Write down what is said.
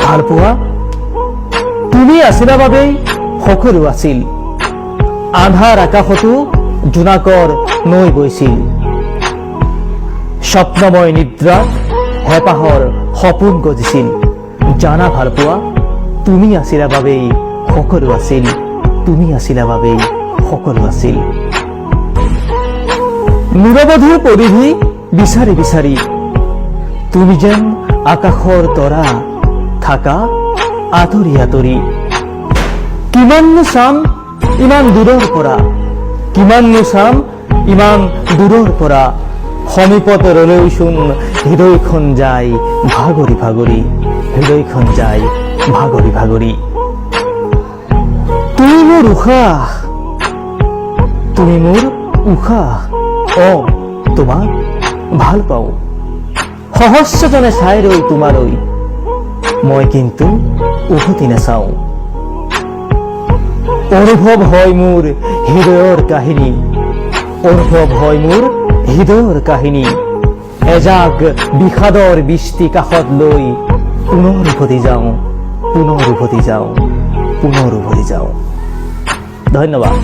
ভাল পোৱা তুমি আছিলা বাবেই সকলো আছিল। আন্ধাৰ আকাশতো জোনাকৰ নৈ বৈছিল। স্বপ্নময় নিদ্ৰাত হেঁপাহৰ সপোন গজিছিল। জানা ভাল পোৱা তুমি আছিলা বাবেই সকলো আছিল। তুমি আছিলা বাবেই সকলো আছিল। নিৰৱধিৰ পৰিধি বিচাৰি বিচাৰি তুমি যেন আকাশৰ তৰা থাকা আঁতৰি আঁতৰি। কিমাননো চাম ইমান দূৰৰ পৰা, কিমাননো চাম ইমান দূৰৰ পৰা। সমীপত ৰলৈচোন হৃদয়খন যায় ভাগৰি ভাগৰি, হৃদয়খন যায় ভাগৰি ভাগৰি। তুমি মোৰ উশাহ, তুমি মোৰ উশাহ। তোমাক ভাল পাওঁ। সহস্ৰজনে চাই ৰৈ তোমালৈ, মই কিন্তু উভতি নাচাওঁ। অনুভৱ হয় মোৰ হৃদয়ৰ কাহিনী, অনুভৱ হয় মোৰ হৃদয়ৰ কাহিনী। এজাক বিষাদৰ বৃষ্টি কাষত লৈ পুনৰ উভতি যাওঁ, পুনৰ উভতি যাওঁ, পুনৰ উভতি যাওঁ। ধন্যবাদ।